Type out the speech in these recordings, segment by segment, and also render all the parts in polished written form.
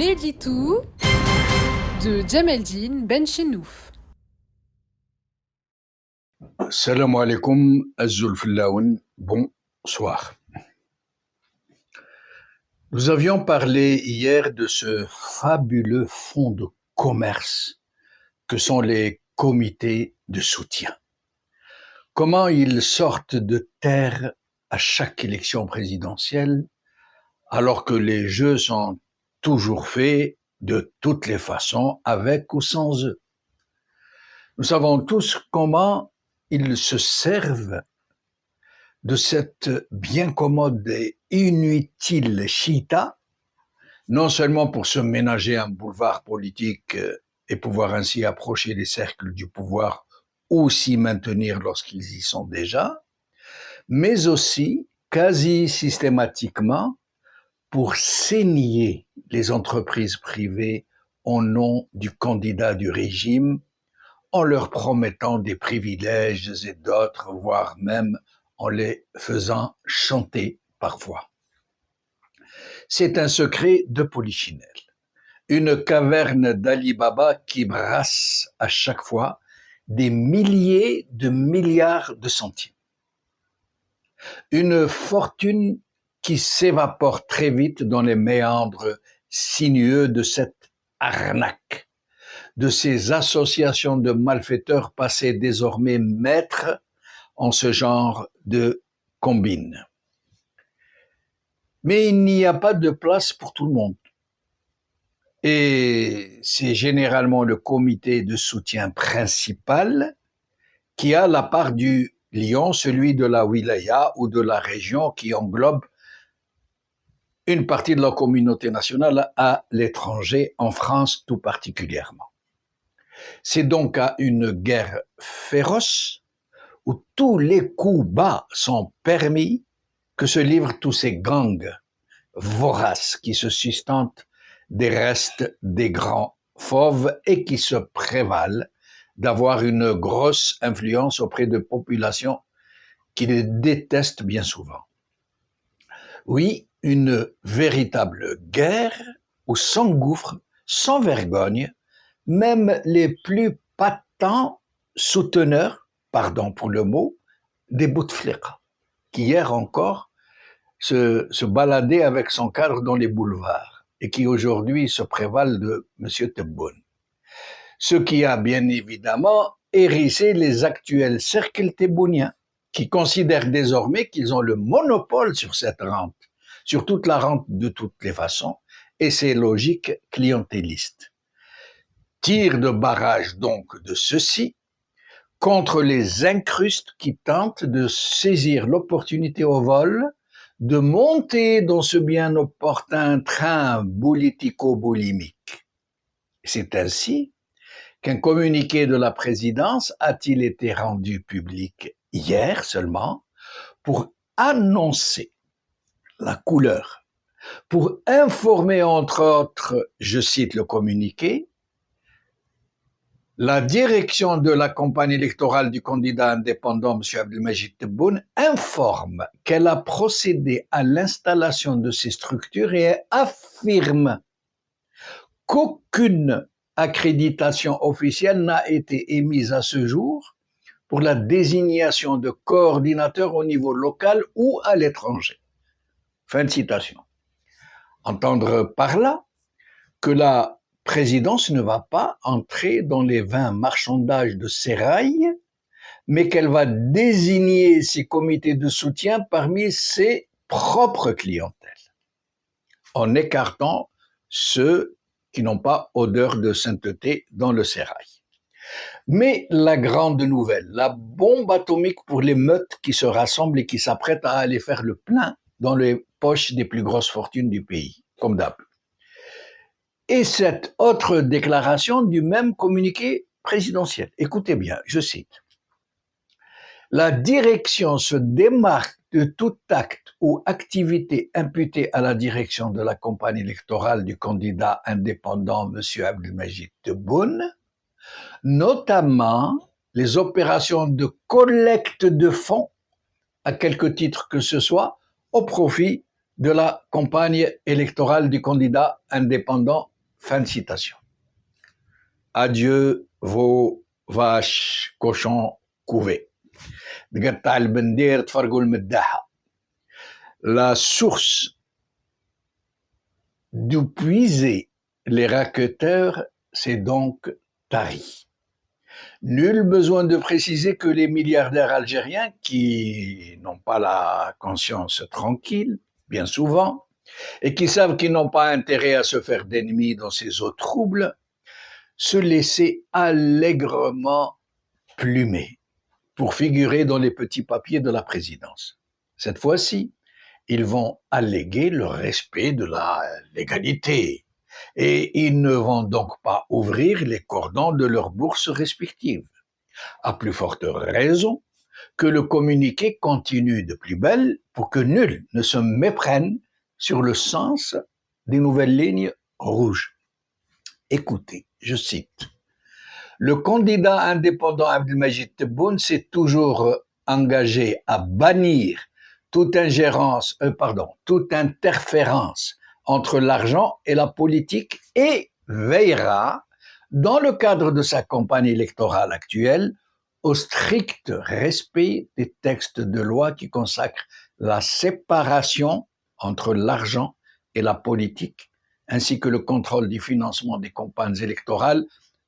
L'édito de Djemeldine Benchenouf. Salam alaikum, Azul Fillaoun, bonsoir. Nous avions parlé hier de ce fabuleux fonds de commerce que sont les comités de soutien. Comment ils sortent de terre à chaque élection présidentielle alors que les jeux sont toujours faits de toutes les façons, avec ou sans eux. Nous savons tous comment ils se servent de cette bien commode et inutile chita, non seulement pour se ménager un boulevard politique et pouvoir ainsi approcher les cercles du pouvoir ou s'y maintenir lorsqu'ils y sont déjà, mais aussi quasi systématiquement pour saigner les entreprises privées au nom du candidat du régime, en leur promettant des privilèges et d'autres, voire même en les faisant chanter parfois. C'est un secret de polichinelle, une caverne d'Ali Baba qui brasse à chaque fois des milliers de milliards de centimes. Une fortune qui s'évapore très vite dans les méandres sinueux de cette arnaque, de ces associations de malfaiteurs passés désormais maîtres en ce genre de combine. Mais il n'y a pas de place pour tout le monde. Et c'est généralement le comité de soutien principal qui a la part du lion, celui de la wilaya ou de la région qui englobe une partie de la communauté nationale à l'étranger, en France tout particulièrement. C'est donc à une guerre féroce où tous les coups bas sont permis que se livrent tous ces gangs voraces qui se sustentent des restes des grands fauves et qui se prévalent d'avoir une grosse influence auprès de populations qui les détestent bien souvent. Oui, une véritable guerre où s'engouffrent sans vergogne même les plus patents souteneurs, pardon pour le mot, des Bouteflika, qui hier encore se baladaient avec son cadre dans les boulevards et qui aujourd'hui se prévalent de M. Tebboune. Ce qui a bien évidemment hérissé les actuels cercles tebbouniens, qui considèrent désormais qu'ils ont le monopole sur cette rente, sur toute la rente de toutes les façons, et ses logiques clientélistes. Tir de barrage donc de ceux-ci contre les incrustes qui tentent de saisir l'opportunité au vol, de monter dans ce bien opportun train politico-boulimique. C'est ainsi qu'un communiqué de la présidence a-t-il été rendu public hier seulement pour annoncer la couleur, pour informer entre autres, je cite le communiqué, la direction de la campagne électorale du candidat indépendant, M. Abdelmajid Tebboune, informe qu'elle a procédé à l'installation de ces structures et affirme qu'aucune accréditation officielle n'a été émise à ce jour pour la désignation de coordinateurs au niveau local ou à l'étranger. Fin de citation. Entendre par là que la présidence ne va pas entrer dans les vains marchandages de sérail, mais qu'elle va désigner ses comités de soutien parmi ses propres clientèles, en écartant ceux qui n'ont pas odeur de sainteté dans le sérail. Mais la grande nouvelle, la bombe atomique pour les meutes qui se rassemblent et qui s'apprêtent à aller faire le plein dans les poches des plus grosses fortunes du pays, comme d'hab. Et cette autre déclaration du même communiqué présidentiel. Écoutez bien, je cite. La direction se démarque de tout acte ou activité imputée à la direction de la campagne électorale du candidat indépendant M. Abdelmajid Tebboune, notamment les opérations de collecte de fonds, à quelque titre que ce soit, au profit de la campagne électorale du candidat indépendant Fin de citation. Adieu vos vaches, cochons couvés. تقطع البندير تفرقوا المداحة. La source d'où puiser les raqueteurs s'est donc tarie. Nul besoin de préciser que les milliardaires algériens, qui n'ont pas la conscience tranquille, bien souvent, et qui savent qu'ils n'ont pas intérêt à se faire d'ennemis dans ces eaux troubles, se laissaient allègrement plumer pour figurer dans les petits papiers de la présidence. Cette fois-ci, ils vont alléguer le respect de la légalité et ils ne vont donc pas ouvrir les cordons de leurs bourses respectives. À plus forte raison que le communiqué continue de plus belle pour que nul ne se méprenne sur le sens des nouvelles lignes rouges. Écoutez, je cite. Le candidat indépendant Abdelmajid Tebboune s'est toujours engagé à bannir toute interférence entre l'argent et la politique et veillera, dans le cadre de sa campagne électorale actuelle, au strict respect des textes de loi qui consacrent la séparation entre l'argent et la politique, ainsi que le contrôle du financement des campagnes électorales,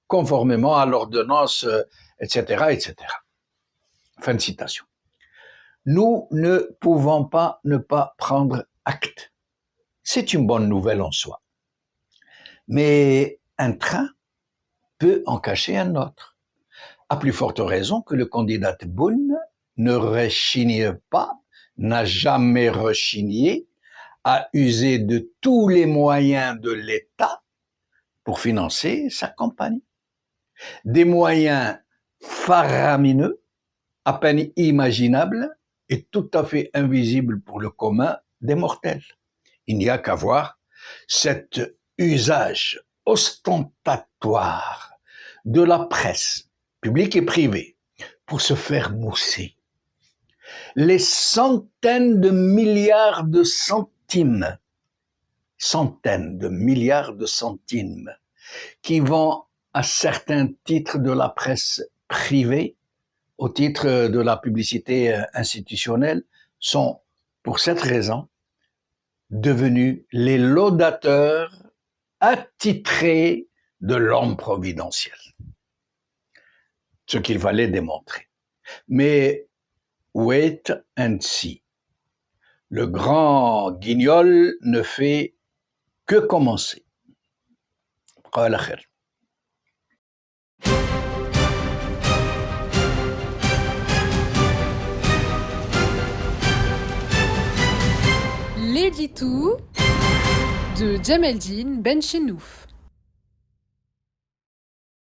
conformément à l'ordonnance, etc., etc. Fin de citation. Nous ne pouvons pas ne pas prendre acte. C'est une bonne nouvelle en soi. Mais un train peut en cacher un autre. À plus forte raison que le candidat Tebboune ne rechigne pas, n'a jamais rechigné à user de tous les moyens de l'État pour financer sa campagne. Des moyens faramineux, à peine imaginables et tout à fait invisibles pour le commun des mortels. Il n'y a qu'à voir cet usage ostentatoire de la presse, publique et privée, pour se faire mousser. Les centaines de milliards de centimes qui vont à certains titres de la presse privée, au titre de la publicité institutionnelle, sont, pour cette raison, devenus les laudateurs attitrés de l'homme providentiel. Ce qu'il fallait démontrer. Mais wait and see. Le grand guignol ne fait que commencer. قال خير. L'édito de Djemeldine Benchenouf.